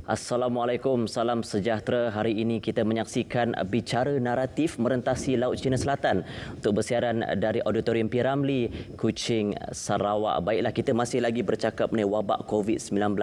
Assalamualaikum, salam sejahtera. Hari ini kita menyaksikan Bicara Naratif Merentasi Laut Cina Selatan untuk bersiaran dari Auditorium P. Ramlee, Kuching, Sarawak. Baiklah, kita masih lagi bercakap mengenai wabak COVID-19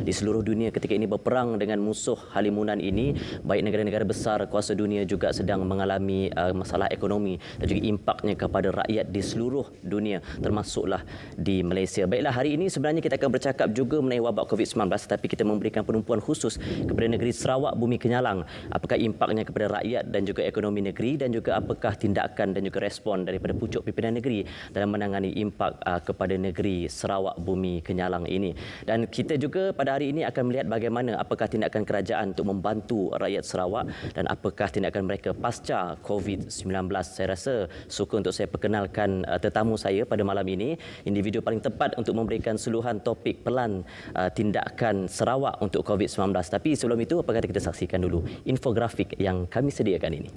di seluruh dunia ketika ini berperang dengan musuh halimunan ini. Baik negara-negara besar kuasa dunia juga sedang mengalami masalah ekonomi dan juga impaknya kepada rakyat di seluruh dunia, termasuklah di Malaysia. Baiklah, hari ini sebenarnya kita akan bercakap juga mengenai wabak COVID-19, tapi kita memberikan penumpuan khusus kepada negeri Sarawak Bumi Kenyalang. Apakah impaknya kepada rakyat dan juga ekonomi negeri, dan juga apakah tindakan dan juga respon daripada pucuk pimpinan negeri dalam menangani impak kepada negeri Sarawak Bumi Kenyalang ini. Dan kita juga pada hari ini akan melihat bagaimana apakah tindakan kerajaan untuk membantu rakyat Sarawak dan apakah tindakan mereka pasca COVID-19. Saya rasa suka untuk saya perkenalkan tetamu saya pada malam ini, individu paling tepat untuk memberikan suluhan topik pelan tindakan Sarawak untuk COVID-19. Tapi sebelum itu, apa kata kita saksikan dulu infografik yang kami sediakan ini.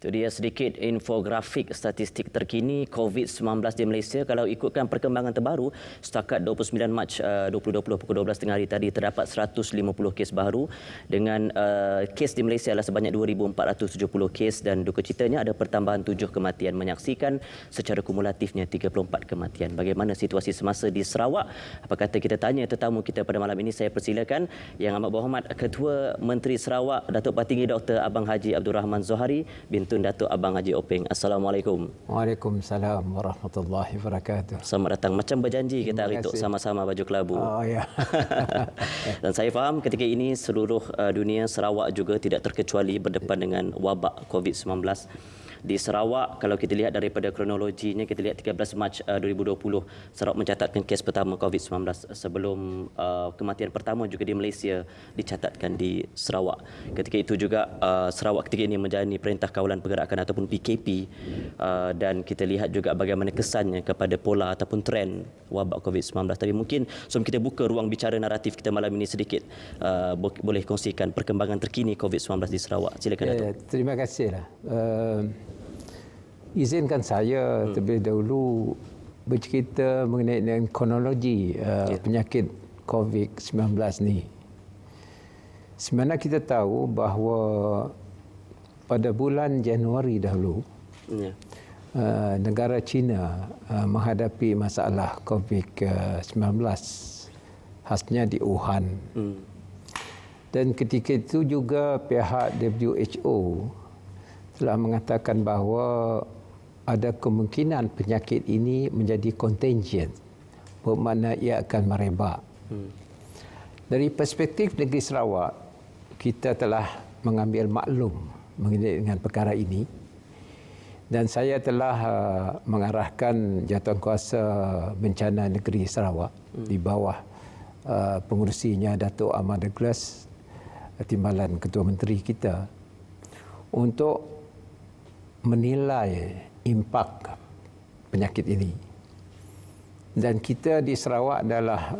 Itu dia sedikit infografik statistik terkini COVID-19 di Malaysia. Kalau ikutkan perkembangan terbaru, setakat 29 Mac 2020 pukul 12 tengah hari tadi terdapat 150 kes baru dengan kes di Malaysia adalah sebanyak 2,470 kes dan duka citanya ada pertambahan 7 kematian, menyaksikan secara kumulatifnya 34 kematian. Bagaimana situasi semasa di Sarawak? Apa kata kita tanya tetamu kita pada malam ini. Saya persilakan Yang Amat Berhormat Ketua Menteri Sarawak Datuk Patinggi Dr. Abang Haji Abdul Rahman Zohari bintu Datuk Abang Haji Openg. Assalamualaikum. Waalaikumsalam warahmatullahi wabarakatuh. Selamat datang. Macam berjanji kita hari itu sama-sama baju kelabu. Oh ya. Dan saya faham ketika ini seluruh dunia, Sarawak juga tidak terkecuali berdepan dengan wabak COVID-19. Di Sarawak, kalau kita lihat daripada kronologinya, kita lihat 13 Mac 2020, Sarawak mencatatkan kes pertama COVID-19 sebelum kematian pertama juga di Malaysia dicatatkan di Sarawak. Ketika itu juga Sarawak ketika ini menjalani Perintah Kawalan Pergerakan ataupun PKP, dan kita lihat juga bagaimana kesannya kepada pola ataupun trend wabak COVID-19. Tapi mungkin sebelum kita buka ruang bicara naratif kita malam ini sedikit, boleh kongsikan perkembangan terkini COVID-19 di Sarawak. Silakan Datuk. Terima kasihlah. Izinkan saya terlebih dahulu bercerita mengenai dengan kronologi penyakit COVID-19 ni. Sebenarnya kita tahu bahawa pada bulan Januari dahulu, negara China menghadapi masalah COVID-19, khasnya di Wuhan. Dan ketika itu juga pihak WHO telah mengatakan bahawa ada kemungkinan penyakit ini menjadi contagion, bermakna ia akan merebak. Dari perspektif negeri Sarawak, kita telah mengambil maklum mengenai dengan perkara ini, dan saya telah mengarahkan Jawatankuasa Bencana Negeri Sarawak di bawah pengurusinya Datuk Ahmad Douglas, timbalan Ketua Menteri kita, untuk menilai impak penyakit ini. Dan kita di Sarawak adalah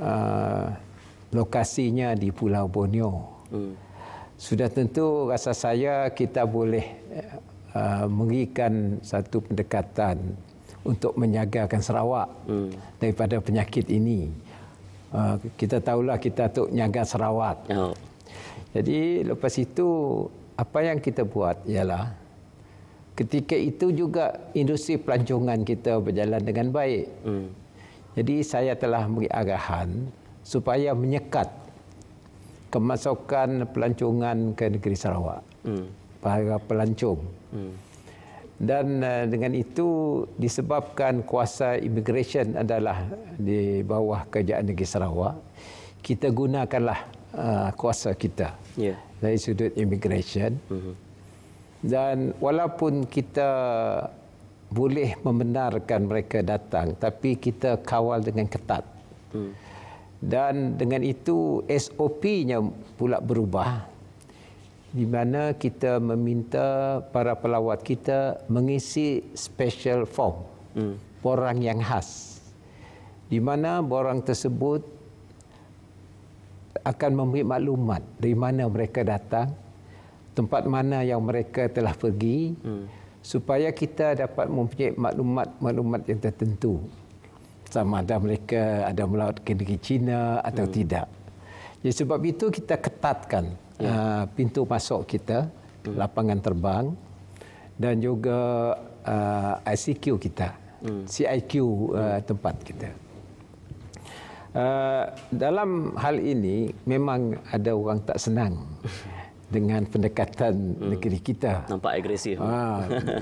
lokasinya di Pulau Borneo. Sudah tentu rasa saya kita boleh memberikan satu pendekatan untuk menjagakan Sarawak daripada penyakit ini. Kita tahulah kita untuk menjaga Sarawak. Jadi lepas itu apa yang kita buat ialah ketika itu juga industri pelancongan kita berjalan dengan baik. Jadi saya telah beri arahan supaya menyekat kemasukan pelancongan ke negeri Sarawak. Para pelancong. Dan dengan itu disebabkan kuasa immigration adalah di bawah kerajaan negeri Sarawak, kita gunakanlah kuasa kita dari sudut immigration. Dan walaupun kita boleh membenarkan mereka datang, tapi kita kawal dengan ketat. Dan dengan itu SOP-nya pula berubah, di mana kita meminta para pelawat kita mengisi special form, borang yang khas, di mana borang tersebut akan memberi maklumat dari mana mereka datang, tempat mana yang mereka telah pergi, supaya kita dapat mempunyai maklumat yang tertentu, sama ada mereka ada melawat ke negeri China atau tidak. Jadi sebab itu kita ketatkan pintu masuk kita, lapangan terbang, dan juga ICQ kita, CIQ tempat kita. Dalam hal ini memang ada orang tak senang dengan pendekatan negeri kita. Nampak agresif.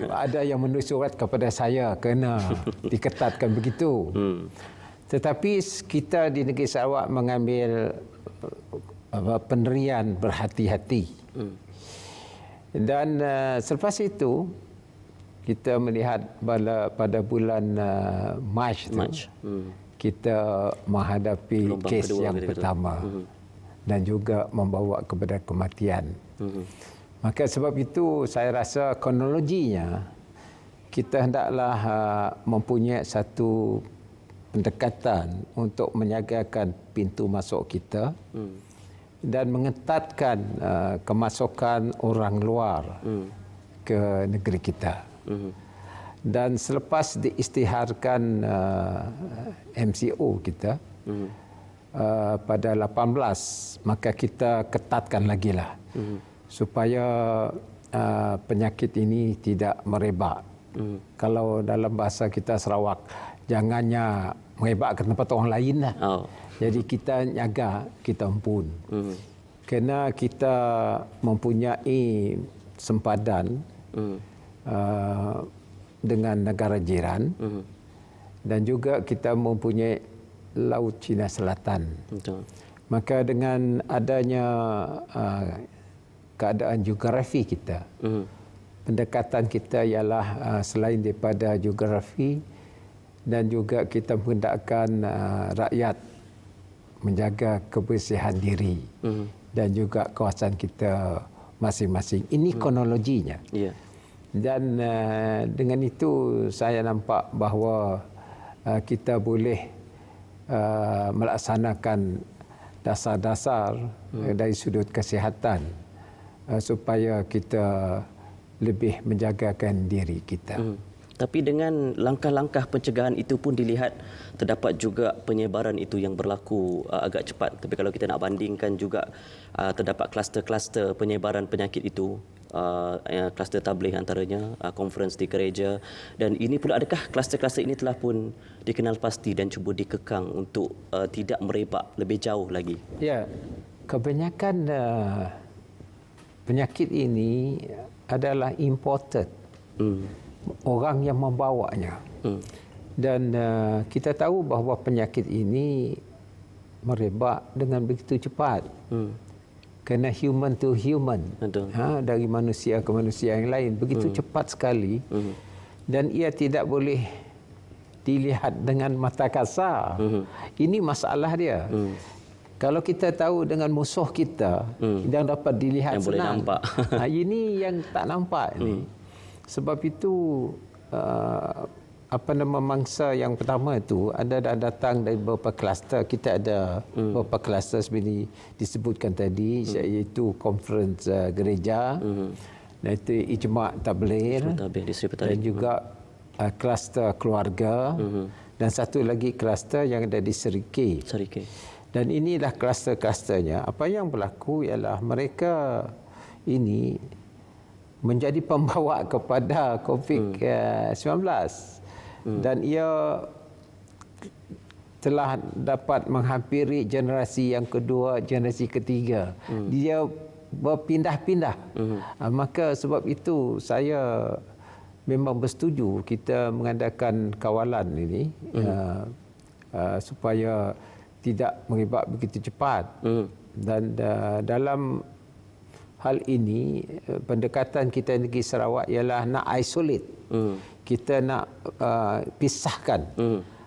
Ada yang menulis surat kepada saya kena diketatkan begitu. Tetapi kita di negeri Sarawak mengambil pendirian berhati-hati. Dan selepas itu kita melihat pada bulan Mac kita menghadapi kes yang pertama dan juga membawa kepada kematian. Maka sebab itu saya rasa kronologinya kita hendaklah mempunyai satu pendekatan untuk menjagakan pintu masuk kita dan mengetatkan kemasukan orang luar ke negeri kita. Dan selepas diisytiharkan MCO kita pada 18, maka kita ketatkan lagi lah supaya penyakit ini tidak merebak. Kalau dalam bahasa kita Sarawak, jangannya merebak ke tempat orang lain lah. Jadi kita jaga, kita ampun. Kerana kita mempunyai sempadan dengan negara jiran dan juga kita mempunyai Laut Cina Selatan. Maka dengan adanya keadaan geografi kita, pendekatan kita ialah selain daripada geografi dan juga kita menghendakkan rakyat menjaga kebersihan diri dan juga kawasan kita masing-masing. Ini kronologinya. Dan dengan itu saya nampak bahawa kita boleh melaksanakan dasar-dasar dari sudut kesihatan supaya kita lebih menjagakan diri kita. Tapi dengan langkah-langkah pencegahan itu pun dilihat terdapat juga penyebaran itu yang berlaku agak cepat. Tapi kalau kita nak bandingkan juga terdapat kluster-kluster penyebaran penyakit itu, kluster tabligh antaranya, konferens di gereja, dan ini pula adakah kluster-kluster ini telah pun dikenal pasti dan cuba dikekang untuk tidak merebak lebih jauh lagi? Ya, kebanyakan penyakit ini adalah imported. Orang yang membawanya. Dan kita tahu bahawa penyakit ini merebak dengan begitu cepat. Kerana human to human. Dari manusia ke manusia yang lain. Begitu cepat sekali. Dan ia tidak boleh dilihat dengan mata kasar. Ini masalah dia. Kalau kita tahu dengan musuh kita yang dapat dilihat yang senang. Boleh nampak. Ini yang tak nampak ni. Sebab itu mangsa yang pertama itu ada datang dari beberapa kluster. Kita ada beberapa kluster seperti disebutkan tadi, iaitu konferens gereja, dan itu ijma' tabligh, dan juga kluster keluarga, dan satu lagi kluster yang ada di Serikei. Dan inilah kluster-klusternya. Apa yang berlaku ialah mereka ini menjadi pembawa kepada COVID-19. Dan ia telah dapat menghampiri generasi yang kedua, generasi ketiga. Dia berpindah-pindah. Maka sebab itu saya memang bersetuju kita mengadakan kawalan ini supaya tidak merebak begitu cepat. Dan dalam hal ini pendekatan kita negeri Sarawak ialah nak isolate. Kita nak pisahkan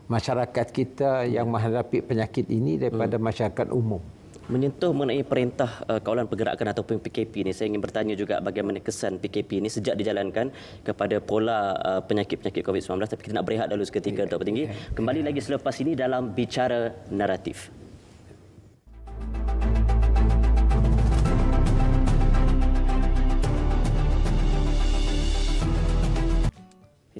masyarakat kita yang menghadapi penyakit ini daripada masyarakat umum. Menyentuh mengenai perintah kawalan pergerakan ataupun PKP ini, saya ingin bertanya juga bagaimana kesan PKP ini sejak dijalankan kepada pola penyakit-penyakit COVID-19. Tapi kita nak berehat dulu seketika, Datuk Petinggi. Kembali lagi selepas ini dalam Bicara Naratif.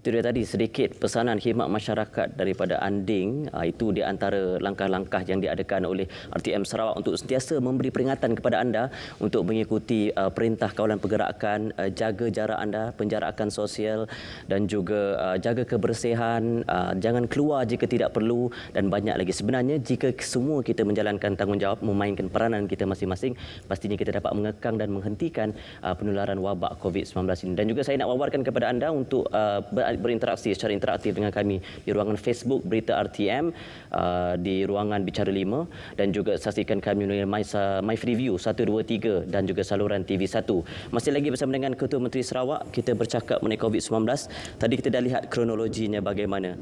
Itu dia tadi sedikit pesanan khidmat masyarakat daripada Anding. Itu di antara langkah-langkah yang diadakan oleh RTM Sarawak untuk sentiasa memberi peringatan kepada anda untuk mengikuti perintah kawalan pergerakan, jaga jarak anda, penjarakan sosial dan juga jaga kebersihan, jangan keluar jika tidak perlu dan banyak lagi. Sebenarnya jika semua kita menjalankan tanggungjawab, memainkan peranan kita masing-masing, pastinya kita dapat mengekang dan menghentikan penularan wabak COVID-19 ini. Dan juga saya nak wawarkan kepada anda untuk berinteraksi secara interaktif dengan kami di ruangan Facebook Berita RTM, di ruangan Bicara 5 dan juga saksikan kami melalui My Freeview 123 dan juga saluran TV1. Masih lagi bersama dengan Ketua Menteri Sarawak, kita bercakap mengenai COVID-19. Tadi kita dah lihat kronologinya bagaimana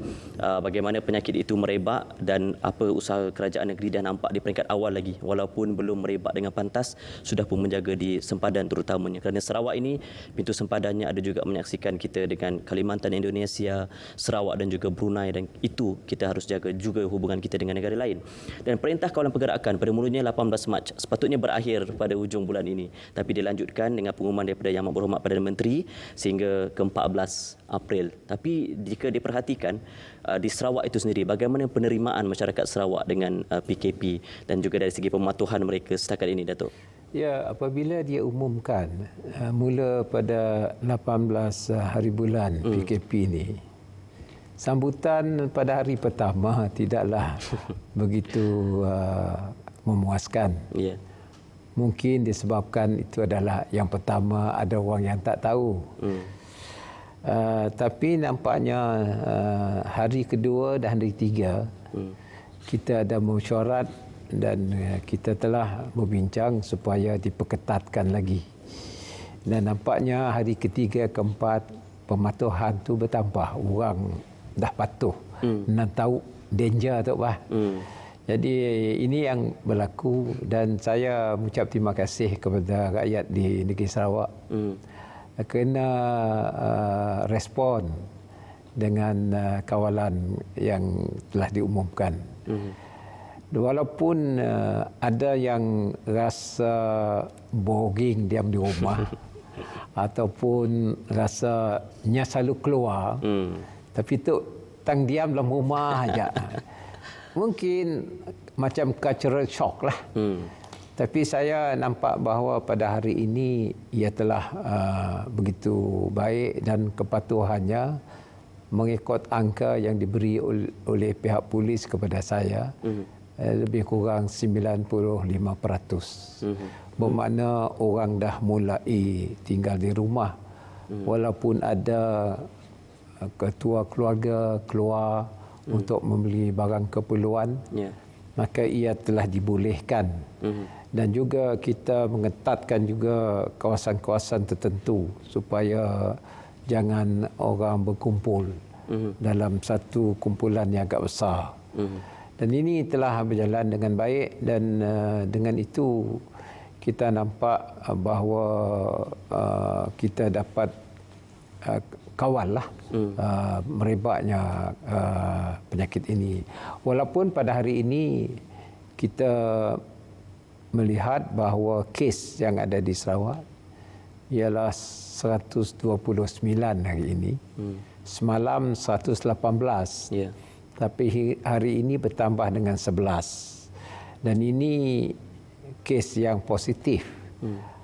penyakit itu merebak dan apa usaha kerajaan negeri dah nampak di peringkat awal lagi, walaupun belum merebak dengan pantas, sudah pun menjaga di sempadan terutamanya. Kerana Sarawak ini pintu sempadannya ada juga menyaksikan kita dengan Kalimantan, Indonesia, Sarawak dan juga Brunei, dan itu kita harus jaga juga hubungan kita dengan negara lain. Dan perintah kawalan pergerakan pada mulanya 18 Mac sepatutnya berakhir pada hujung bulan ini, tapi dilanjutkan dengan pengumuman daripada Yang Amat Berhormat Perdana Menteri sehingga ke-14 April. Tapi jika diperhatikan di Sarawak itu sendiri, bagaimana penerimaan masyarakat Sarawak dengan PKP dan juga dari segi pematuhan mereka setakat ini, Datuk? Ya, apabila dia umumkan mula pada 18 hari bulan PKP ini, sambutan pada hari pertama tidaklah begitu memuaskan. Yeah. Mungkin disebabkan itu adalah yang pertama, ada orang yang tak tahu. Tapi nampaknya hari kedua dan hari ketiga kita ada mesyuarat dan kita telah berbincang supaya diperketatkan lagi. Dan nampaknya hari ketiga, keempat, pematuhan tu bertambah. Orang dah patuh dan tahu danger tu, Pak. Jadi ini yang berlaku dan saya mengucap terima kasih kepada rakyat di negeri Sarawak kerana respon dengan kawalan yang telah diumumkan. Walaupun ada yang rasa boring diam di rumah ataupun rasanya selalu keluar, tapi tu tang diam dalam rumah aja. Mungkin macam cultural shock lah. Tapi saya nampak bahawa pada hari ini ia telah begitu baik dan kepatuhannya mengikut angka yang diberi oleh pihak polis kepada saya. Lebih kurang 95%. Bermakna orang dah mulai tinggal di rumah. Walaupun ada ketua keluarga keluar untuk membeli barang keperluan, maka ia telah dibolehkan. Dan juga kita mengetatkan juga kawasan-kawasan tertentu supaya jangan orang berkumpul dalam satu kumpulan yang agak besar. Dan ini telah berjalan dengan baik dan dengan itu kita nampak bahawa kita dapat kawallah merebaknya penyakit ini. Walaupun pada hari ini kita melihat bahawa kes yang ada di Sarawak ialah 129 hari ini. Semalam 118. Yeah. Tapi hari ini bertambah dengan 11. Dan ini kes yang positif.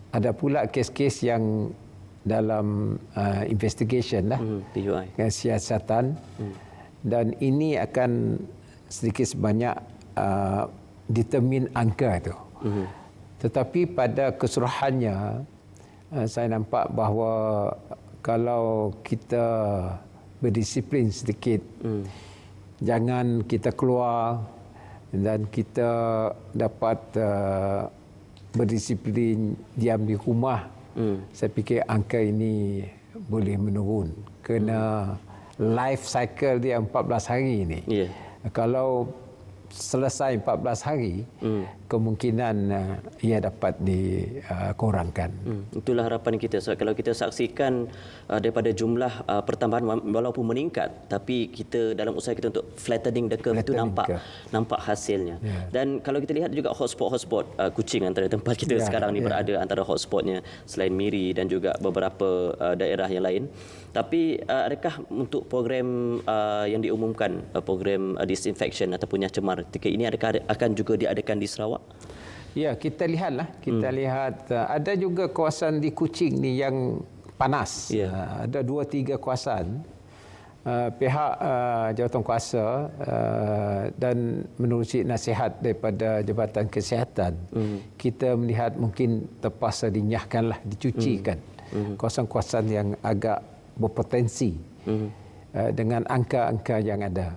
Ada pula kes-kes yang dalam investigation lah, PUI, siasatan. Dan ini akan sedikit sebanyak determine angka itu. Tetapi pada keseluruhannya saya nampak bahawa kalau kita berdisiplin sedikit, jangan kita keluar dan kita dapat berdisiplin diam di rumah, saya fikir angka ini boleh menurun. Kerana life cycle dia 14 hari ini. Yeah. Kalau selesai 14 hari, kemungkinan ia dapat dikurangkan. Itulah harapan kita. So, kalau kita saksikan daripada jumlah pertambahan walaupun meningkat, tapi kita dalam usaha kita untuk flattening the curve itu nampak hasilnya. Yeah. Dan kalau kita lihat juga hotspot Kuching antara tempat kita sekarang ni berada, antara hotspotnya selain Miri dan juga beberapa daerah yang lain. Tapi adakah untuk program yang diumumkan, program disinfection ataupun cemar ketika ini adakah akan juga diadakan di Sarawak? Ya, kita lihatlah. Kita lihat ada juga kawasan di Kuching ni yang panas. Yeah. Ada 2-3 kawasan. Pihak jawatankuasa dan menerusi nasihat daripada Jabatan Kesihatan, kita melihat mungkin terpaksa dinyahkanlah, dicucikan kawasan-kawasan yang agak berpotensi dengan angka-angka yang ada.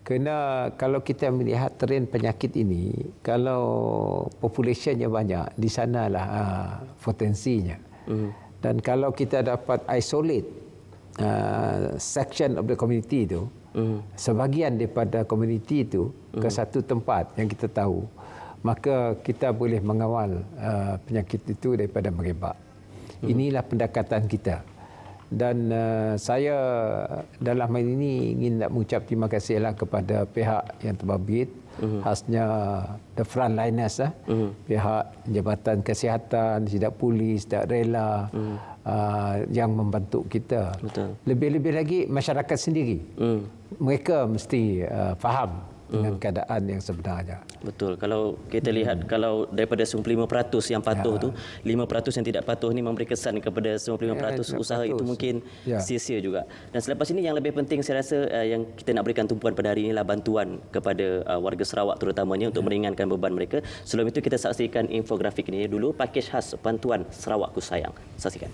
Kerana kalau kita melihat trend penyakit ini, kalau populationnya banyak, di sanalah potensinya. Dan kalau kita dapat isolate section of the community itu, sebahagian daripada community itu ke satu tempat yang kita tahu, maka kita boleh mengawal penyakit itu daripada merebak. Inilah pendekatan kita. Dan saya dalam hal ini ingin nak mengucap terima kasihlah kepada pihak yang terbabit, khasnya the frontliners, pihak Jabatan Kesihatan, sidak polis, sidak rela, yang membantu kita. Betul. Lebih-lebih lagi masyarakat sendiri. Mereka mesti faham dengan keadaan yang sebenarnya. Betul. Kalau kita lihat, kalau daripada 95% yang patuh tu, 5% yang tidak patuh ni memberi kesan kepada 95% usaha itu mungkin sia-sia juga. Dan selepas ini yang lebih penting saya rasa yang kita nak berikan tumpuan pada hari inilah bantuan kepada warga Sarawak terutamanya untuk meringankan beban mereka. Sebelum itu kita saksikan infografik ini dulu, pakej khas bantuan Sarawakku Sayang. Saksikan.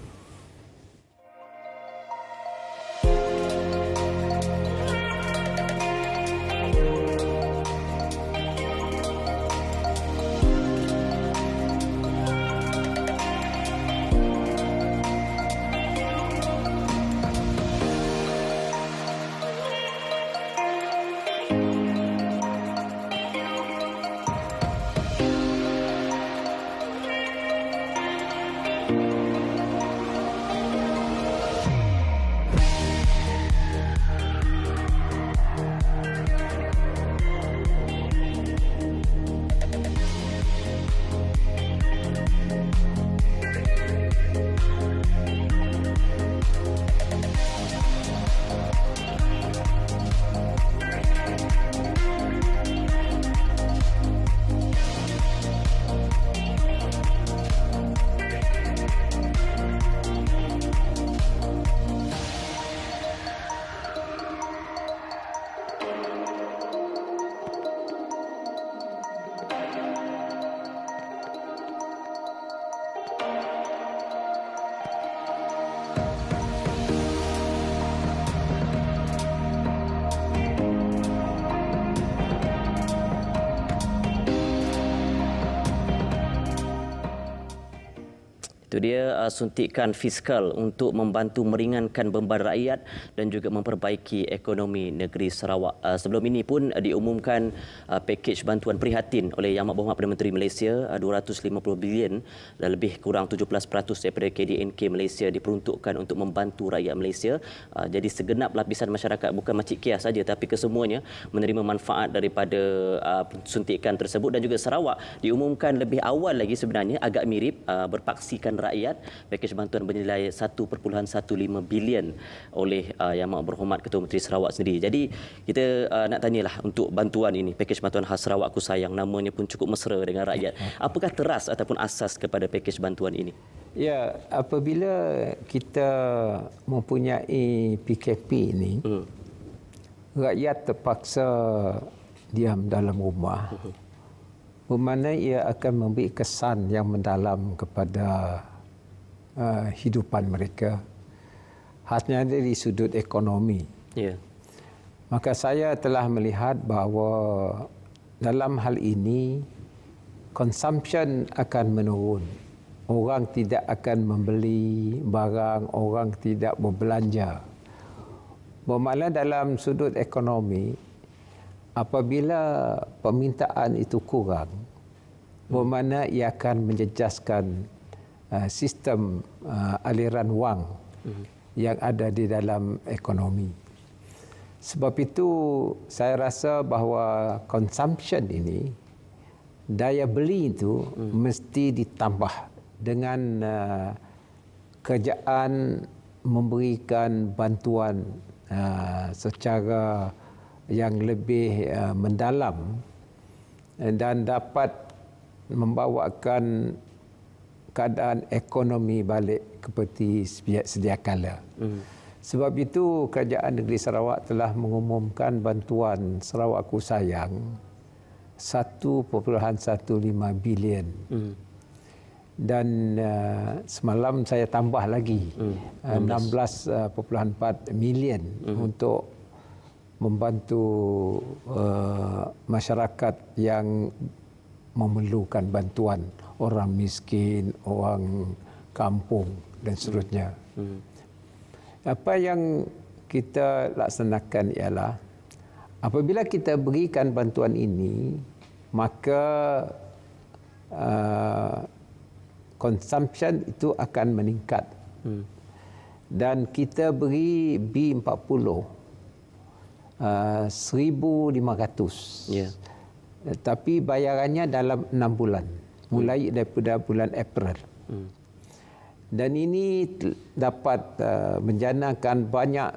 Itu dia suntikan fiskal untuk membantu meringankan beban rakyat dan juga memperbaiki ekonomi negeri Sarawak. Sebelum ini pun diumumkan pakej bantuan prihatin oleh Yang Amat Berhormat Perdana Menteri Malaysia, 250 bilion dan lebih kurang 17% daripada KDNK Malaysia diperuntukkan untuk membantu rakyat Malaysia. Jadi segenap lapisan masyarakat, bukan Makcik Kia saja tapi kesemuanya menerima manfaat daripada suntikan tersebut. Dan juga Sarawak diumumkan lebih awal lagi sebenarnya, agak mirip, berpaksikan rakyat pakej bantuan bernilai 1.15 bilion oleh Yang Amat Berhormat Ketua Menteri Sarawak sendiri. Jadi kita nak tanyalah untuk bantuan ini, pakej bantuan khas Sarawakku Sayang, namanya pun cukup mesra dengan rakyat. Apakah teras ataupun asas kepada pakej bantuan ini? Ya, apabila kita mempunyai PKP ini, rakyat terpaksa diam dalam rumah, bermakna ia akan memberi kesan yang mendalam kepada hidupan mereka, khasnya dari sudut ekonomi. Ya. Maka saya telah melihat bahawa dalam hal ini consumption akan menurun. Orang tidak akan membeli barang, orang tidak berbelanja. Bermakna dalam sudut ekonomi, apabila permintaan itu kurang, bermakna ia akan menjejaskan sistem aliran wang yang ada di dalam ekonomi. Sebab itu saya rasa bahawa consumption ini, daya beli itu mesti ditambah dengan kerajaan memberikan bantuan secara yang lebih mendalam dan dapat membawakan keadaan ekonomi balik seperti sedia kala. Sebab itu Kerajaan Negeri Sarawak telah mengumumkan bantuan Sarawakku Sayang 1.15 bilion. Dan semalam saya tambah lagi 16.4 million untuk membantu masyarakat yang memerlukan bantuan, orang miskin, orang kampung dan seterusnya. Apa yang kita laksanakan ialah apabila kita berikan bantuan ini, maka consumption itu akan meningkat. Dan kita beri B40 1,500. Ya. Tapi bayarannya dalam 6 bulan. Mulai daripada bulan April. Dan ini dapat menjanakan banyak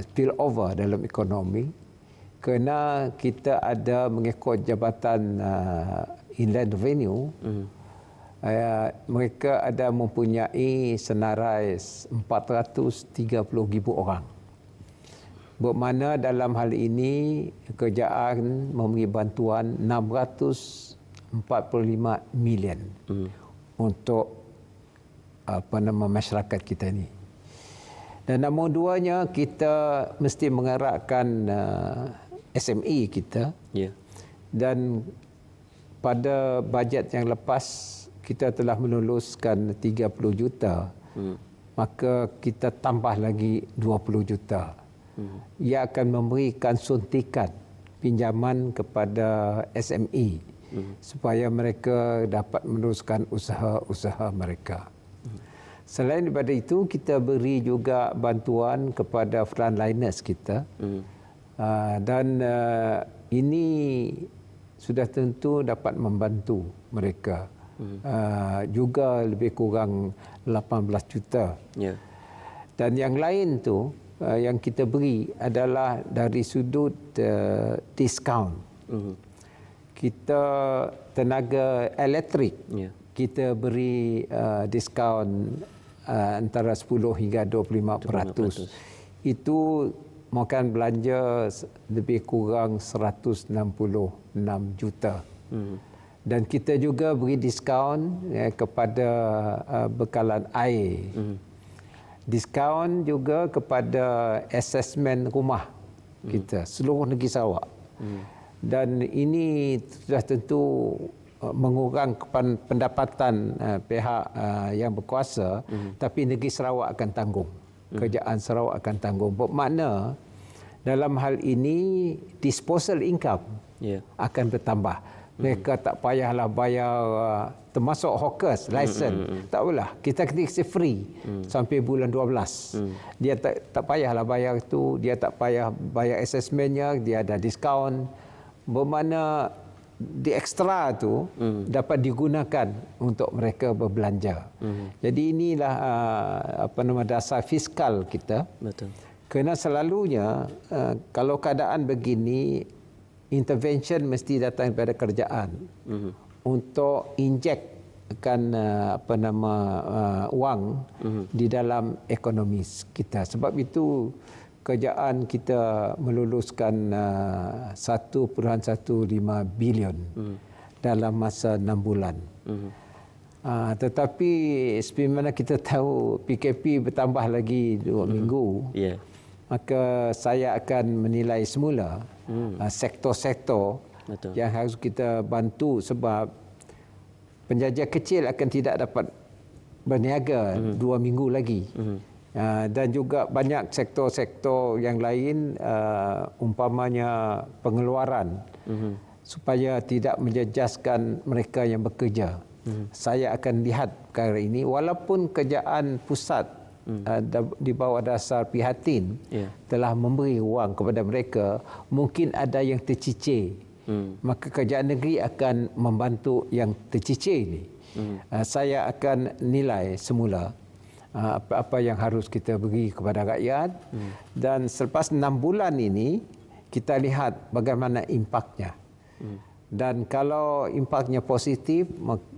spillover dalam ekonomi kerana kita ada mengikut Jabatan Inland Revenue, mereka ada mempunyai senarai 430,000 orang. Bermakna dalam hal ini kerajaan memberi bantuan 645 million untuk masyarakat kita ini. Dan nombor duanya, kita mesti menggerakkan SME kita. Ya. Dan pada bajet yang lepas kita telah meluluskan 30 juta. Maka kita tambah lagi 20 juta. Ia akan memberikan suntikan pinjaman kepada SME supaya mereka dapat meneruskan usaha-usaha mereka. Selain daripada itu, kita beri juga bantuan kepada frontliners kita. Dan ini sudah tentu dapat membantu mereka. Juga lebih kurang 18 juta. Ya. Dan yang lain tu yang kita beri adalah dari sudut diskaun. Kita tenaga elektrik, kita beri diskaun antara 10 hingga 25%. Itu makan belanja lebih kurang 166 juta. Dan kita juga beri diskaun kepada bekalan air. Diskaun juga kepada asesmen rumah kita seluruh negeri Sarawak. Dan ini sudah tentu mengurangkan pendapatan pihak yang berkuasa, tapi negeri Sarawak akan tanggung. Kerajaan Sarawak akan tanggung. Bermakna dalam hal ini disposal income akan bertambah. Mereka tak payahlah bayar termasuk hawkers license. Tak apalah, kita kasi free sampai bulan 12. Dia tak payahlah bayar itu, dia tak payah bayar assessmentnya, dia ada diskaun. Bermakna di ekstra tu dapat digunakan untuk mereka berbelanja. Jadi inilah dasar fiskal kita. Betul. Kerana selalunya kalau keadaan begini, intervention mesti datang daripada kerajaan untuk injekkan wang di dalam ekonomi kita. Sebab itu kerajaan kita meluluskan 1.15 bilion dalam masa 6 bulan. Tetapi seperti mana kita tahu PKP bertambah lagi 2 minggu, maka saya akan menilai semula sektor-sektor yang harus kita bantu, sebab penjajah kecil akan tidak dapat berniaga 2 minggu lagi. Dan juga banyak sektor-sektor yang lain, umpamanya pengeluaran, supaya tidak menjejaskan mereka yang bekerja. Saya akan lihat perkara ini, walaupun kerajaan pusat di bawah dasar prihatin telah memberi wang kepada mereka, mungkin ada yang tercicir. Maka kerajaan negeri akan membantu yang tercicir ini. Saya akan nilai semula apa yang harus kita beri kepada rakyat, dan selepas 6 bulan ini kita lihat bagaimana impaknya. Dan kalau impaknya positif,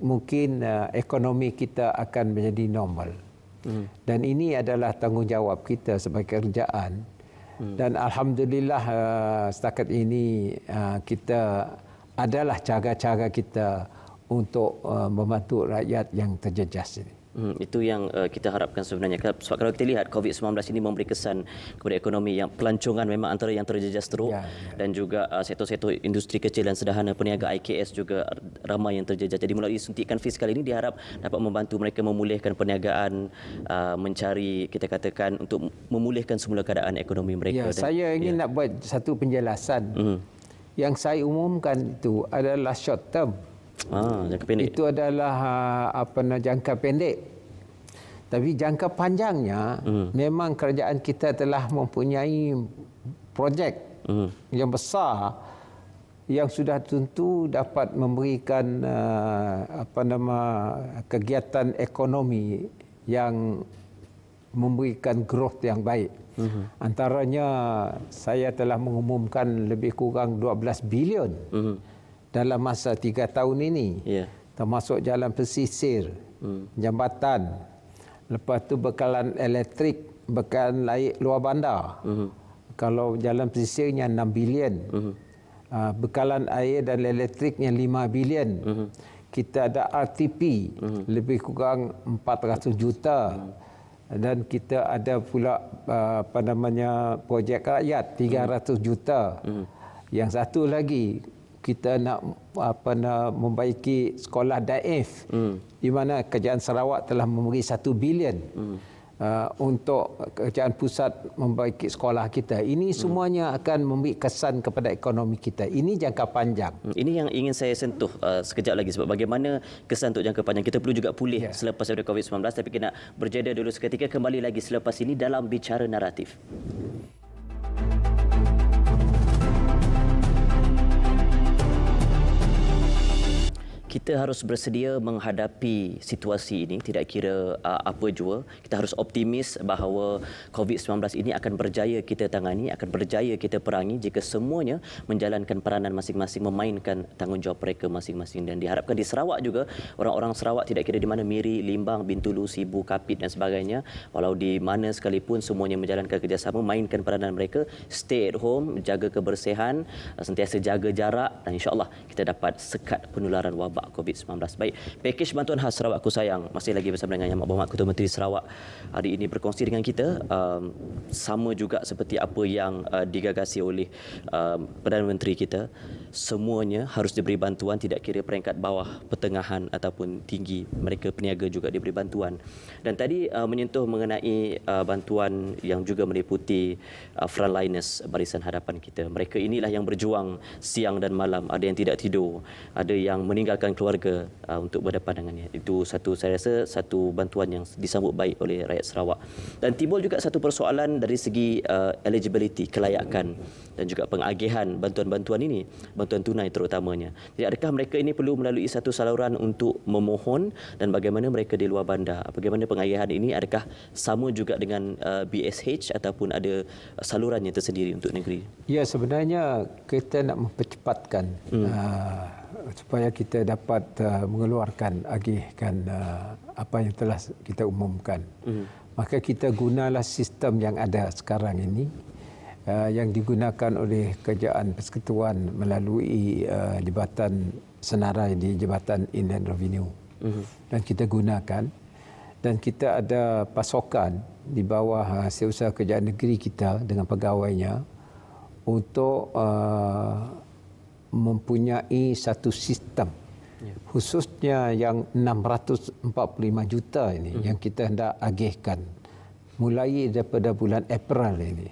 mungkin ekonomi kita akan menjadi normal. Dan ini adalah tanggungjawab kita sebagai kerajaan. Dan alhamdulillah setakat ini kita adalah cara-cara kita untuk membantu rakyat yang terjejas ini. Itu yang kita harapkan sebenarnya. Sebab kalau kita lihat COVID-19 ini memberi kesan kepada ekonomi yang pelancongan memang antara yang terjejas teruk, dan juga sektor-sektor industri kecil dan sederhana, peniaga IKS juga ramai yang terjejas. Jadi melalui suntikan fiskal ini diharap dapat membantu mereka memulihkan perniagaan, mencari, kita katakan, untuk memulihkan semula keadaan ekonomi mereka. Saya ingin nak buat satu penjelasan. Yang saya umumkan itu adalah short term. Jangka pendek. Itu adalah jangka pendek. Tapi jangka panjangnya, memang kerajaan kita telah mempunyai projek yang besar yang sudah tentu dapat memberikan kegiatan ekonomi yang memberikan growth yang baik. Antaranya saya telah mengumumkan lebih kurang 12 bilion dalam masa 3 tahun ini, termasuk jalan pesisir, jambatan, lepas tu bekalan elektrik, bekalan air luar bandar. Kalau jalan pesisirnya 6 bilion, bekalan air dan elektriknya 5 bilion. Kita ada RTP lebih kurang 400 juta. Dan kita ada pula projek rakyat 300 juta. Yang satu lagi, kita nak membaiki sekolah daif, di mana kerajaan Sarawak telah memberi 1 bilion untuk kerajaan pusat membaiki sekolah kita. Ini semuanya akan memberi kesan kepada ekonomi kita. Ini jangka panjang. Ini yang ingin saya sentuh sekejap lagi, sebab bagaimana kesan untuk jangka panjang. Kita perlu juga pulih selepas ada COVID-19, tapi kita nak berjeda dulu seketika, kembali lagi selepas ini dalam Bicara Naratif. Kita harus bersedia menghadapi situasi ini, tidak kira apa jua. Kita harus optimis bahawa COVID-19 ini akan berjaya kita tangani, akan berjaya kita perangi jika semuanya menjalankan peranan masing-masing, memainkan tanggungjawab mereka masing-masing. Dan diharapkan di Sarawak juga, orang-orang Sarawak tidak kira di mana, Miri, Limbang, Bintulu, Sibu, Kapit dan sebagainya, walau di mana sekalipun semuanya menjalankan kerjasama, mainkan peranan mereka, stay at home, jaga kebersihan, sentiasa jaga jarak, dan insya-Allah kita dapat sekat penularan wabak COVID-19. Baik, pakej bantuan khas Sarawak Aku Sayang masih lagi bersama dengan Yang Berhormat Ketua Menteri Sarawak hari ini berkongsi dengan kita, sama juga seperti apa yang digagasi oleh Perdana Menteri kita. Semuanya harus diberi bantuan, tidak kira peringkat bawah, pertengahan ataupun tinggi. Mereka peniaga juga diberi bantuan. Dan tadi menyentuh mengenai bantuan yang juga meliputi frontliners, barisan hadapan kita. Mereka inilah yang berjuang siang dan malam, ada yang tidak tidur, ada yang meninggalkan keluarga untuk berdepan dengannya. Itu saya rasa satu bantuan yang disambut baik oleh rakyat Sarawak. Dan timbul juga satu persoalan dari segi eligibility, kelayakan dan juga pengagihan bantuan-bantuan ini, bantuan tunai terutamanya. Jadi adakah mereka ini perlu melalui satu saluran untuk memohon, dan bagaimana mereka di luar bandar? Bagaimana pengagihan ini? Adakah sama juga dengan BSH ataupun ada salurannya tersendiri untuk negeri? Ya, sebenarnya kita nak mempercepatkan supaya kita dapat mengeluarkan agihkan apa yang telah kita umumkan. Maka kita gunalah sistem yang ada sekarang ini, yang digunakan oleh Kerajaan Persekutuan melalui Jabatan Senarai di Jabatan Inland Revenue. Dan kita gunakan, dan kita ada pasokan di bawah Setiausaha Kerajaan Negeri kita dengan pegawainya untuk mempunyai satu sistem, khususnya yang 645 juta ini yang kita hendak agihkan mulai daripada bulan April ini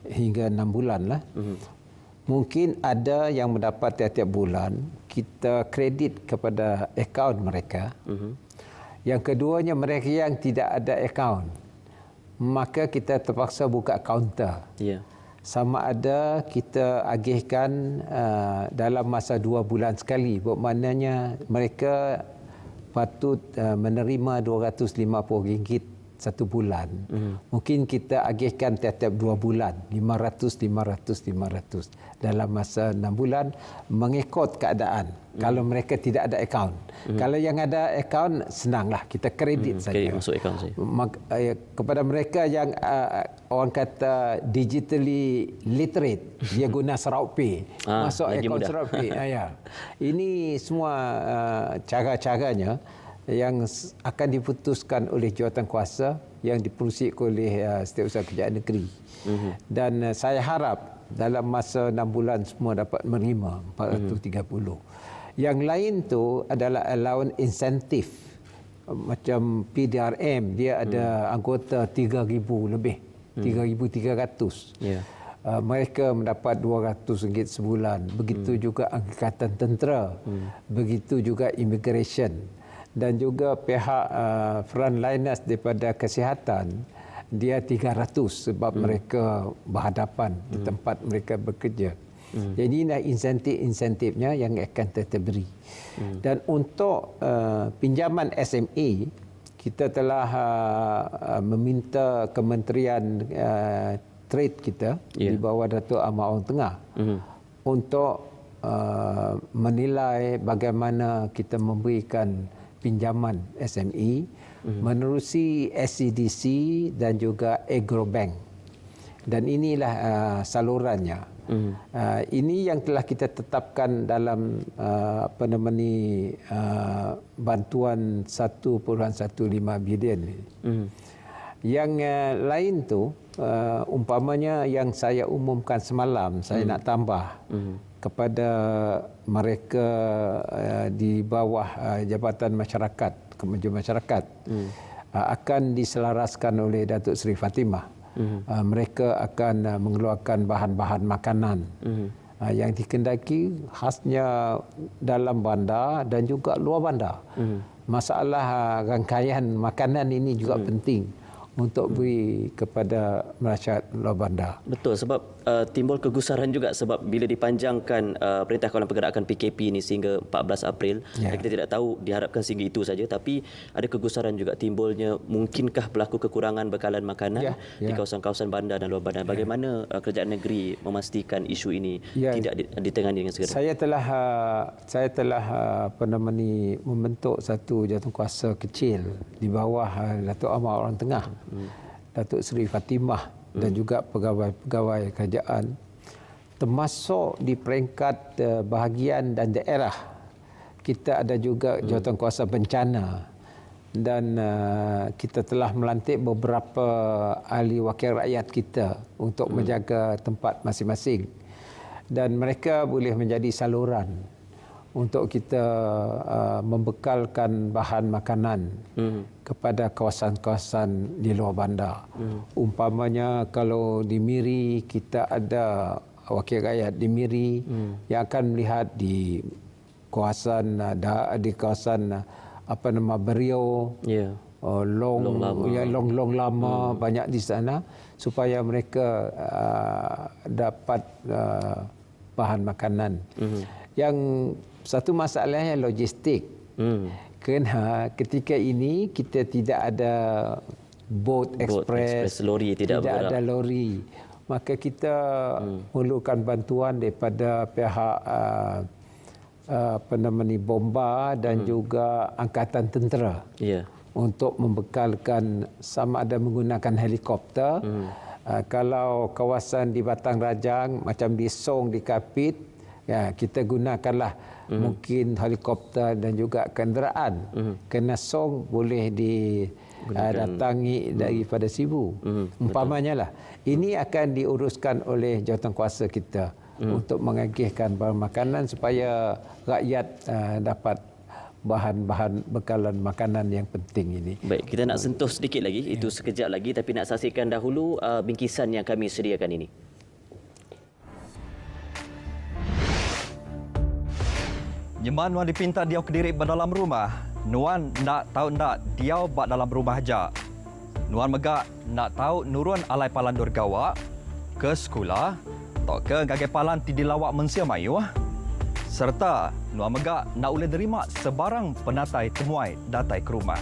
hingga 6 bulan lah. Mungkin ada yang mendapat tiap-tiap bulan, kita kredit kepada akaun mereka. Yang keduanya, mereka yang tidak ada akaun, maka kita terpaksa buka kaunter. Sama ada kita agihkan dalam masa 2 bulan sekali. Bermaknanya mereka patut menerima RM250 satu bulan. Mungkin kita agihkan tiap-tiap 2 bulan, 500 dalam masa 6 bulan mengikut keadaan. Kalau mereka tidak ada akaun. Kalau yang ada akaun, senanglah, kita kredit saja. Kredit masuk akaun saja. Kepada mereka yang orang kata digitally literate, dia guna Sarawak Pay. Masuk akaun Sarawak Pay. Ini semua cara-caranya yang akan diputuskan oleh jawatankuasa yang diperusi oleh Setiausaha Kerajaan Negeri. Dan saya harap dalam masa 6 bulan semua dapat menerima 430. Yang lain tu adalah allowance insentif. Macam PDRM, dia ada anggota 3,000 lebih, 3,300. Mereka mendapat RM200 sebulan. Begitu juga Angkatan Tentera, begitu juga Immigration. Dan juga pihak frontliners daripada kesihatan, dia 300 sebab mereka berhadapan di tempat mereka bekerja. Jadi inilah insentif-insentifnya yang akan kita beri. Dan untuk pinjaman SME, kita telah meminta Kementerian Trade kita di bawah Datuk Ahmad Orang Tengah untuk menilai bagaimana kita memberikan pinjaman SME menerusi SCDC dan juga Agrobank. Dan inilah salurannya. Ini yang telah kita tetapkan dalam bantuan 1.15 bilion. Yang lain tu umpamanya yang saya umumkan semalam, saya nak tambah kepada mereka di bawah Jabatan Masyarakat, Kemajuan Masyarakat, akan diselaraskan oleh Datuk Seri Fatimah. Mereka akan mengeluarkan bahan-bahan makanan yang dikendaki khasnya dalam bandar dan juga luar bandar. Masalah rangkaian makanan ini juga penting untuk beri kepada masyarakat luar bandar. Betul, sebab timbul kegusaran juga sebab bila dipanjangkan Perintah Kawalan Pergerakan PKP ini sehingga 14 April, kita tidak tahu diharapkan sehingga itu saja, tapi ada kegusaran juga timbulnya mungkinkah berlaku kekurangan bekalan makanan di kawasan-kawasan bandar dan luar bandar. Bagaimana kerajaan negeri memastikan isu ini tidak ditangani dengan segera? Saya telah membentuk satu jawatankuasa kecil di bawah Datuk Ahmad Orang Tengah, Datuk Seri Fatimah dan juga pegawai-pegawai kerajaan, termasuk di peringkat bahagian dan daerah. Kita ada juga jawatankuasa bencana dan kita telah melantik beberapa ahli wakil rakyat kita untuk menjaga tempat masing-masing, dan mereka boleh menjadi saluran untuk kita membekalkan bahan makanan kepada kawasan-kawasan di luar bandar. Umpamanya kalau di Miri, kita ada wakil rakyat di Miri yang akan melihat di kawasan Berio, Long Lama, banyak di sana, supaya mereka dapat bahan makanan. Yang satu masalahnya logistik. Kerana ketika ini kita tidak ada boat express, lori tidak ada lori, maka kita memerlukan bantuan daripada pihak bomba dan juga Angkatan Tentera untuk membekalkan, sama ada menggunakan helikopter Kalau kawasan di Batang Rajang macam di Song, di Kapit, ya, kita gunakanlah mungkin helikopter dan juga kenderaan. Kerana Song boleh didatangi daripada Sibu. Umpamanya lah. Ini akan diuruskan oleh jawatankuasa kita untuk mengagihkan bahan makanan supaya rakyat dapat bahan-bahan bekalan makanan yang penting ini. Baik, kita nak sentuh sedikit lagi, itu sekejap lagi, tapi nak saksikan dahulu bingkisan yang kami sediakan ini. Nyeman Nuan dipinta diau ke diri dalam rumah. Nuan nak tahu nak diau bak dalam rumah aja. Nuan megak nak tahu nurun alai palan durgawa ke sekolah, tok ke gagai palan ti dilawak mensia mayu. Serta Nuan megak nak boleh terima sebarang penatai temuai datai ke rumah.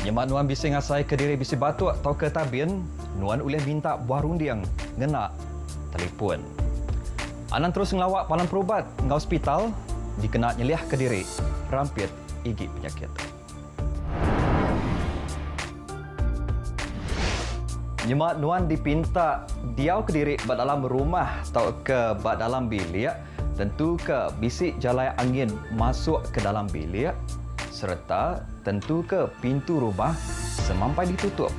Nyemak Nuan bising asai ke diri bisi batu atau ke tabin, Nuan boleh minta buah rundiang ngena telefon. Anan terus ngelawak palan perubat ngau hospital dikena nyeliah ke diri rampit igi penyakit. Nyemak Nuan dipinta diau ke diri bak dalam rumah atau ke bak dalam bilik, tentu ke bisik jalai angin masuk ke dalam bilik serta tentu ke pintu rumah semampai ditutup.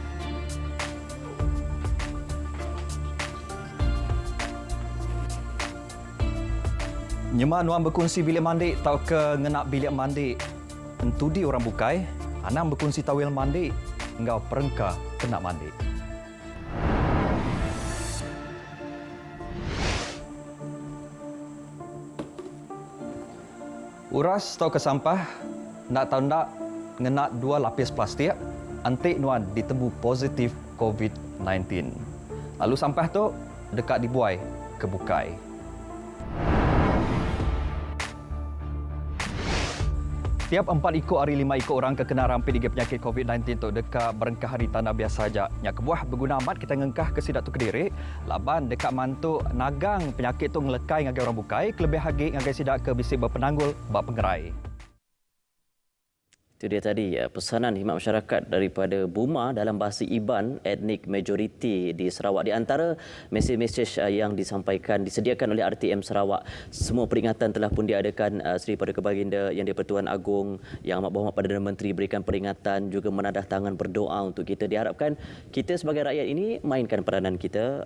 Nyemak Nuan berkongsi bilik mandi atau ke ngenak bilik mandi tentu di orang bukai, anang berkongsi tawil mandi engkau perengka kena mandi. Uras atau ke sampah, nak tahu nak ngenak 2 lapis plastik, antik Nuan ditemu positif COVID-19. Lalu sampah tu dekat dibuai ke bukai. Tiap 4 ikut hari 5 ikut orang kekena rampit dengan penyakit COVID-19 tu dekat berengkah hari tanah biasa saja. Yang kebuah berguna amat kita ngengkah ke sidak tu Kediri. Laban dekat mantuk nagang penyakit tu ngelekai ngagai orang bukai. Kelebih hagi ngagai sidak ke bisik berpenanggul bak pengerai. Itu dia tadi pesanan khidmat masyarakat daripada Buma dalam bahasa Iban, etnik majoriti di Sarawak. Di antara mesej-mesej yang disediakan oleh RTM Sarawak, semua peringatan telah pun diadakan. Seri Paduka Baginda Yang di-Pertuan Agong, Yang Amat Berhormat Perdana Menteri berikan peringatan, juga menadah tangan berdoa untuk kita. Diharapkan kita sebagai rakyat ini mainkan peranan kita,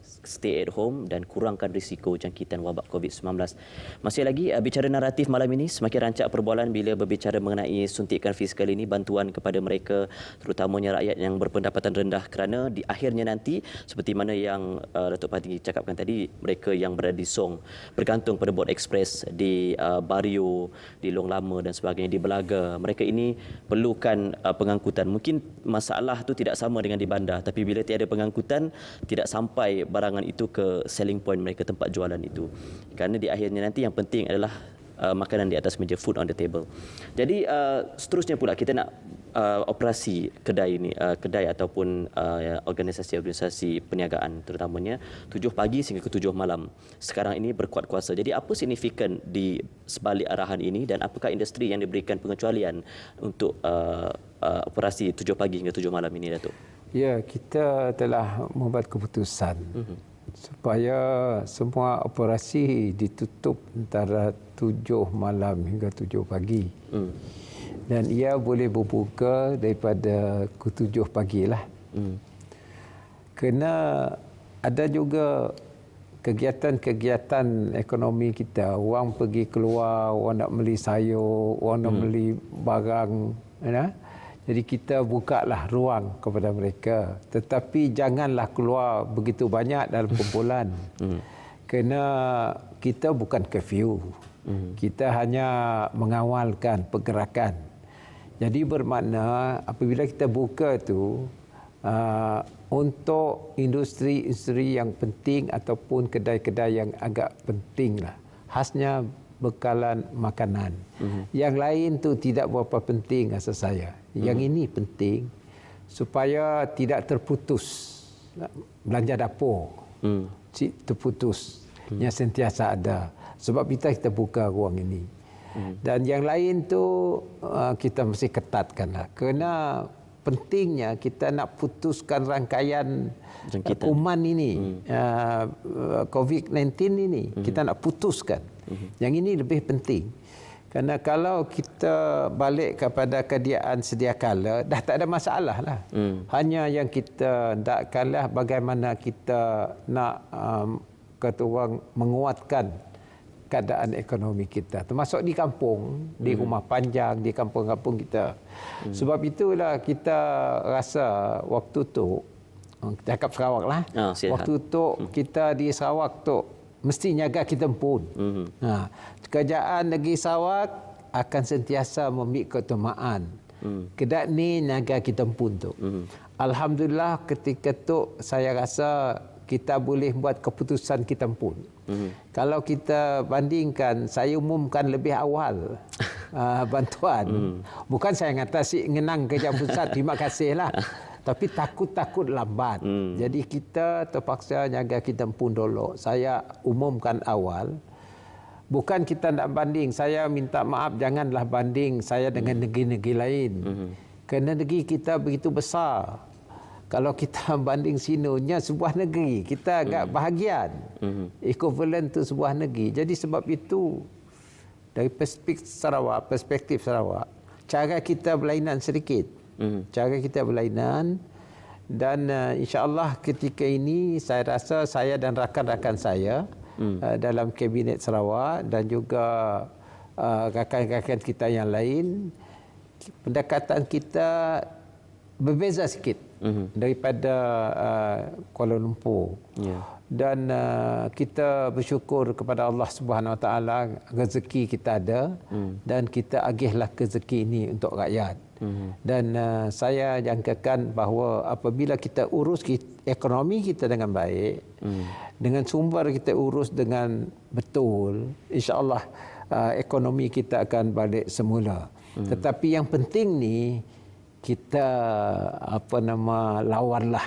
stay at home dan kurangkan risiko jangkitan wabak COVID-19. Masih lagi bicara naratif malam ini, semakin rancak perbualan bila berbicara mengenai suntikan fiskal ini, bantuan kepada mereka terutamanya rakyat yang berpendapatan rendah, kerana di akhirnya nanti seperti mana yang Datuk Pati cakapkan tadi, mereka yang berada di Song bergantung pada bot ekspres di Bario, di Long Lama dan sebagainya, di Belaga, mereka ini perlukan pengangkutan. Mungkin masalah tu tidak sama dengan di bandar, tapi bila tiada pengangkutan tidak sampai barangan itu ke selling point mereka, tempat jualan itu. Kerana di akhirnya nanti yang penting adalah makanan di atas meja, food on the table. Jadi seterusnya pula kita nak operasi kedai ini, kedai ataupun organisasi-organisasi perniagaan terutamanya 7 pagi sehingga ke 7 malam. Sekarang ini berkuat kuasa. Jadi apa signifikan di sebalik arahan ini dan apakah industri yang diberikan pengecualian untuk operasi 7 pagi hingga 7 malam ini, Datuk? Ya, kita telah membuat keputusan supaya semua operasi ditutup antara 7 malam hingga 7 pagi. Dan ia boleh berbuka daripada ke 7 pagi lah. Kerana ada juga kegiatan-kegiatan ekonomi kita. Orang pergi keluar, orang nak beli sayur, orang nak beli barang. Ya? Jadi kita bukalah ruang kepada mereka. Tetapi janganlah keluar begitu banyak dalam kumpulan. Kerana kita bukan curfew. Kita hanya mengawalkan pergerakan. Jadi bermakna apabila kita buka tu untuk industri-industri yang penting ataupun kedai-kedai yang agak penting lah. Khasnya bekalan makanan. Yang lain tu tidak berapa penting rasa saya. Yang ini penting supaya tidak terputus belanja dapur. Terputus. Yang sentiasa ada. Sebab kita buka ruang ini. Dan yang lain tu kita mesti ketatkanlah. Kerana pentingnya kita nak putuskan rangkaian Jangkitan. kuman ini, COVID-19 ini, kita nak putuskan. Yang ini lebih penting. Kerana kalau kita balik kepada keadaan sedia kala, dah tak ada masalah lah. Hanya yang kita tak kalah bagaimana kita nak kata orang menguatkan keadaan ekonomi kita. Termasuk di kampung, di rumah panjang, di kampung-kampung kita. Sebab itulah kita rasa waktu tu, cakap Sarawak lah. Waktu tu kita di Sarawak tu mesti jaga kita pun. Kerajaan negeri Sarawak akan sentiasa memikul keutamaan. Kedak ni jaga kita pun tu. Alhamdulillah ketika tu saya rasa kita boleh buat keputusan kita pun. Kalau kita bandingkan, saya umumkan lebih awal bantuan. Bukan saya ngatasi ngenang kerajaan pusat, terima kasihlah. Tapi takut-takut lambat. Jadi kita terpaksa jaga kita pun dulu. Saya umumkan awal. Bukan kita nak banding. Saya minta maaf, janganlah banding saya dengan negeri-negeri lain. Kerana negeri kita begitu besar. Kalau kita banding sinunya sebuah negeri, kita agak bahagian. Equivalent tu sebuah negeri. Jadi sebab itu, dari perspektif Sarawak, cara kita berlainan sedikit. Cara kita berlainan. Dan insya-Allah ketika ini saya rasa saya dan rakan-rakan saya dalam Kabinet Sarawak dan juga rakan-rakan kita yang lain, pendekatan kita berbeza sikit daripada Kuala Lumpur. Dan kita bersyukur kepada Allah Subhanahu Wa Taala, rezeki kita ada dan kita agihlah rezeki ini untuk rakyat. Dan saya jangkakan bahawa apabila kita urus ekonomi kita dengan baik, dengan sumber kita urus dengan betul, insya-Allah ekonomi kita akan balik semula. Tetapi yang penting ni kita lawanlah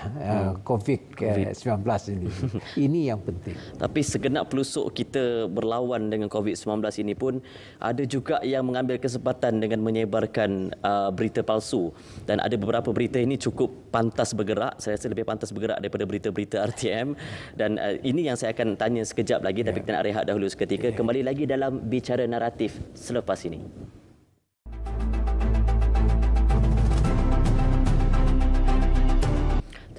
COVID-19 ini. Ini yang penting. Tapi segenap pelusuk kita berlawan dengan COVID-19 ini pun ada juga yang mengambil kesempatan dengan menyebarkan berita palsu, dan ada beberapa berita ini cukup pantas bergerak. Saya rasa lebih pantas bergerak daripada berita-berita RTM, dan ini yang saya akan tanya sekejap lagi, tapi kita nak rehat dahulu seketika. Kembali lagi dalam Bicara Naratif selepas ini.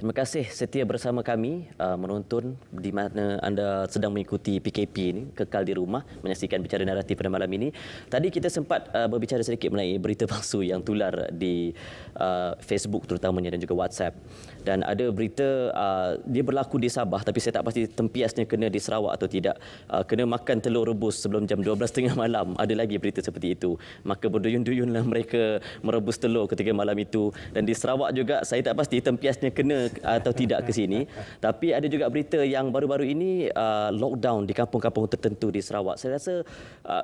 Terima kasih setia bersama kami menonton di mana anda sedang mengikuti PKP ini, kekal di rumah menyaksikan Bicara Naratif pada malam ini. Tadi kita sempat berbicara sedikit mengenai berita palsu yang tular di Facebook terutamanya dan juga WhatsApp. Dan ada berita dia berlaku di Sabah, tapi saya tak pasti tempiasnya kena di Sarawak atau tidak. Kena makan telur rebus sebelum jam 12.30 malam. Ada lagi berita seperti itu. Maka berduyun-duyunlah mereka merebus telur ketika malam itu. Dan di Sarawak juga saya tak pasti tempiasnya kena atau tidak ke sini. Tapi ada juga berita yang baru-baru ini lockdown di kampung-kampung tertentu di Sarawak. Saya rasa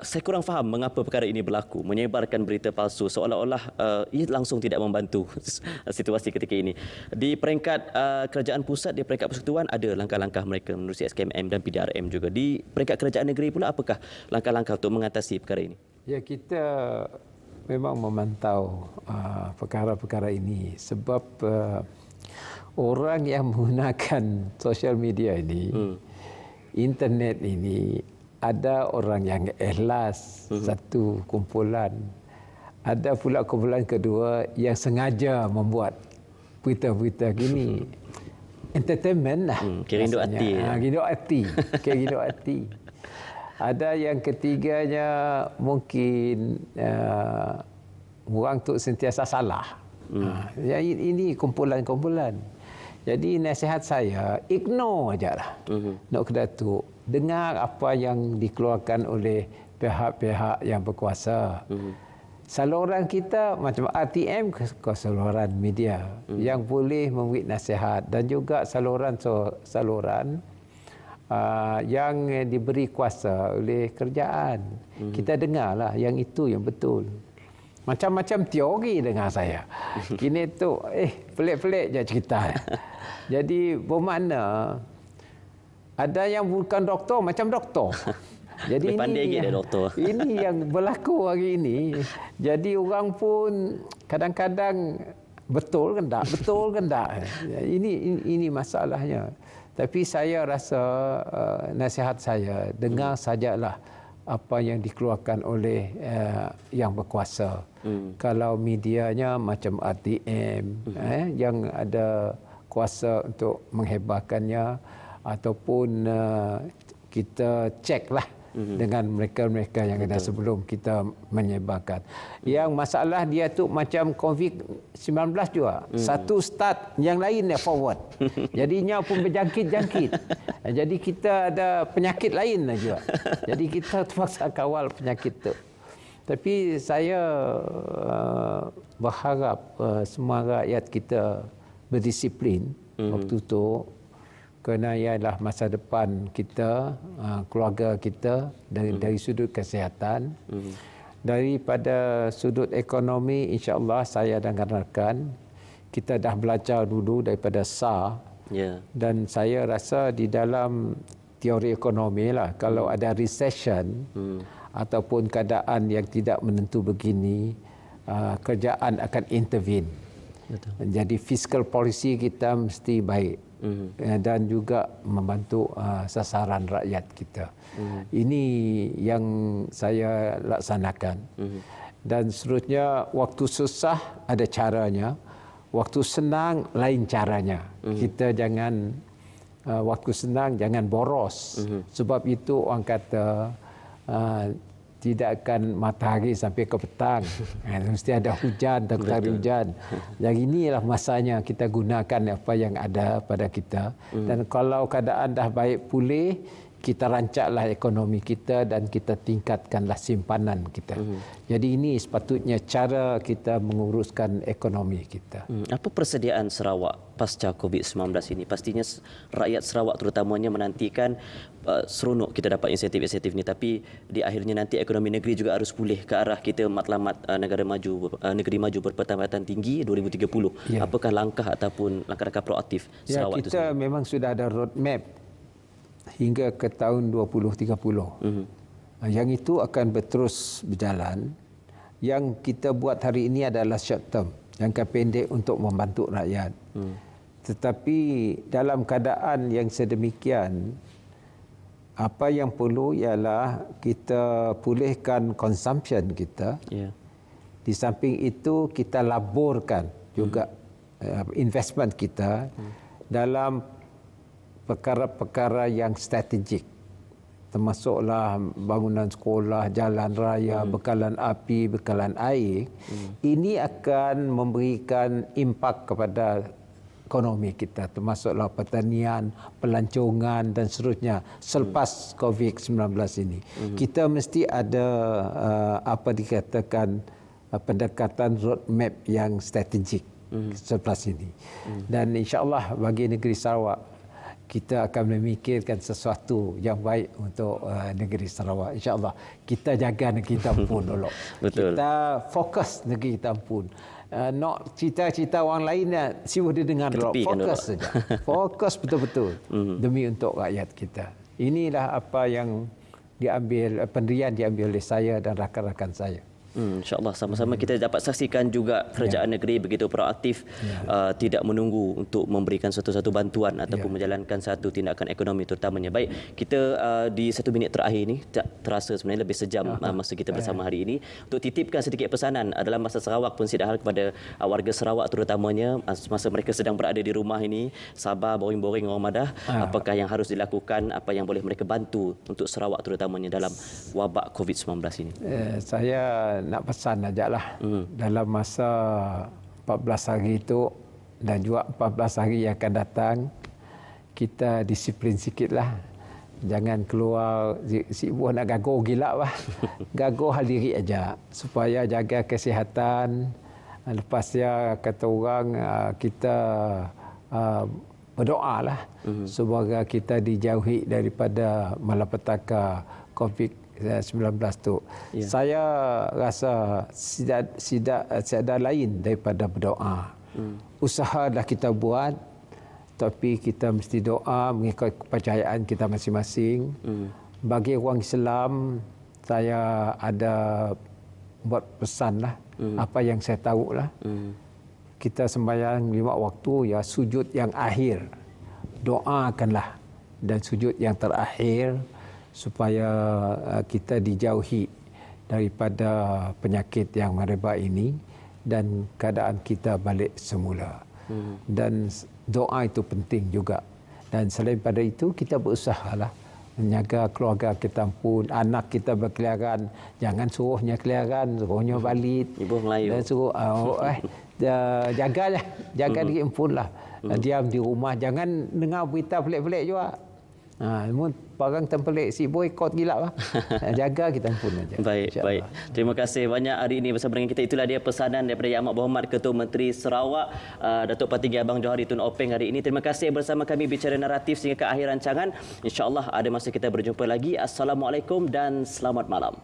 saya kurang faham mengapa perkara ini berlaku. Menyebarkan berita palsu seolah-olah ia langsung tidak membantu situasi ketika ini. Di peringkat kerajaan pusat, di peringkat persekutuan ada langkah-langkah mereka menerusi SKMM dan PDRM juga. Di peringkat kerajaan negeri pula, apakah langkah-langkah untuk mengatasi perkara ini? Ya, kita memang memantau perkara-perkara ini sebab orang yang menggunakan sosial media ini, internet ini, ada orang yang ikhlas, satu kumpulan. Ada pula kumpulan kedua yang sengaja membuat berita-berita gini. Entertainment lah. Kira-kira hati. Kira-kira hati. Ada yang ketiganya mungkin orang tu sentiasa salah. Ini kumpulan-kumpulan. Jadi nasihat saya, ignore ajalah. Nak ke Datuk, dengar apa yang dikeluarkan oleh pihak-pihak yang berkuasa. Saluran kita macam RTM, saluran media yang boleh memberi nasihat, dan juga saluran yang diberi kuasa oleh kerajaan. Kita dengarlah yang itu yang betul. Macam-macam teori dengar saya. Kini tu, pelik-pelik je cerita. Jadi bermakna ada yang bukan doktor macam doktor. Jadi ini yang berlaku hari ini. Jadi orang pun kadang-kadang betul ke tak? Betul ke tak? Ini masalahnya. Tapi saya rasa nasihat saya, dengar sajalah apa yang dikeluarkan oleh yang berkuasa. Kalau medianya macam RTM yang ada kuasa untuk menghebarkannya, ataupun kita ceklah dengan mereka-mereka yang ada sebelum kita menyebarkan. Yang masalah dia tu macam COVID-19 juga. Satu start, yang lainnya forward. Jadinya pun berjangkit-jangkit. Jadi kita ada penyakit lain juga. Jadi kita terpaksa kawal penyakit tu. Tapi saya berharap semua rakyat kita berdisiplin waktu tu, kerana ialah masa depan kita, keluarga kita dari sudut kesihatan. Daripada sudut ekonomi, insya-Allah saya dan rakan kita dah belajar dulu daripada SARS. Dan saya rasa di dalam teori ekonomi lah, kalau ada recession ataupun keadaan yang tidak menentu begini, kerajaan akan intervene. Jadi fiscal policy kita mesti baik. Dan juga membantu sasaran rakyat kita. Ini yang saya laksanakan. Dan seterusnya, waktu susah ada caranya, waktu senang lain caranya. Kita jangan waktu senang jangan boros. Sebab itu orang kata tidak akan matahari sampai ke petang. Mesti ada hujan, takut hari hujan. Jadi inilah masanya kita gunakan apa yang ada pada kita. Dan kalau keadaan dah baik pulih, kita rancaklah ekonomi kita dan kita tingkatkanlah simpanan kita. Jadi ini sepatutnya cara kita menguruskan ekonomi kita. Apa persediaan Sarawak pasca COVID-19 ini? Pastinya rakyat Sarawak terutamanya menantikan seronok kita dapat insentif-insentif ini, tapi di akhirnya nanti ekonomi negeri juga harus pulih ke arah kita matlamat negeri maju berpendapatan tinggi 2030. Apakah langkah ataupun langkah-langkah proaktif Sarawak itu kita memang sudah ada roadmap hingga ke tahun 2030. Yang itu akan terus berjalan. Yang kita buat hari ini adalah short term, jangka pendek untuk membantu rakyat. Tetapi dalam keadaan yang sedemikian, apa yang perlu ialah kita pulihkan consumption kita. Di samping itu kita laburkan juga investment kita dalam perkara-perkara yang strategik, termasuklah bangunan sekolah, jalan raya, bekalan api, bekalan air. Ini akan memberikan impak kepada ekonomi kita, termasuklah pertanian, pelancongan dan seterusnya selepas COVID-19 ini. Kita mesti ada apa dikatakan pendekatan roadmap yang strategik selepas ini. Dan insya-Allah bagi negeri Sarawak, kita akan memikirkan sesuatu yang baik untuk negeri Sarawak. InsyaAllah kita jaga negeri Tampun dulu. Kita fokus negeri Tampun. Nak cita-cita orang lain sibuk dia dengar dulu. Fokus saja. Fokus betul-betul demi untuk rakyat kita. Inilah apa yang diambil, pendirian diambil oleh saya dan rakan-rakan saya. InsyaAllah sama-sama kita dapat saksikan juga kerajaan negeri begitu proaktif, tidak menunggu untuk memberikan satu-satu bantuan ataupun menjalankan satu tindakan ekonomi terutamanya. Baik, kita di 1 minit terakhir ini terasa sebenarnya lebih sejam masa kita bersama hari ini untuk titipkan sedikit pesanan dalam masa Sarawak pun sidahal kepada warga Sarawak terutamanya masa mereka sedang berada di rumah ini, sabar, boring-boring orang madah, apakah yang harus dilakukan, apa yang boleh mereka bantu untuk Sarawak terutamanya dalam wabak COVID-19 ini. Saya nak pesan ajalah dalam masa 14 hari itu dan juga 14 hari yang akan datang, kita disiplin sikitlah. Jangan keluar sibuk nak gaguh gila lah. Gaguh hal diri aja supaya jaga kesihatan. Lepas dia kata orang kita berdoalah supaya kita dijauhi daripada malapetaka COVID-19 tu. Saya rasa tidak lain daripada berdoa. Usaha dah kita buat, tapi kita mesti doa mengikut kepercayaan kita masing-masing. Bagi orang Islam, saya ada buat pesan lah, apa yang saya tahu lah. kita sembahyang 5 waktu, ya sujud yang akhir. Doakanlah dan sujud yang terakhir supaya kita dijauhi daripada penyakit yang merebak ini dan keadaan kita balik semula. Dan doa itu penting juga. Dan selain pada itu, kita berusahalah menjaga keluarga kita pun, anak kita berkeliaran, jangan suruhnya keliaran, suruhnya balik. Ibu Melayu. Dan suruh jagalah, jaga diri pun lah. Diam di rumah, jangan dengar berita pelik-pelik juga. Barang tempelik si boy kot gila lah. Jaga kita pun aja. Baik. Terima kasih banyak hari ini bersama dengan kita. Itulah dia pesanan daripada Yang Amat Berhormat Ketua Menteri Sarawak Datuk Patinggi Abang Johari Tun Openg hari ini. Terima kasih bersama kami bicara naratif sehingga ke akhir rancangan. InsyaAllah ada masa kita berjumpa lagi. Assalamualaikum dan selamat malam.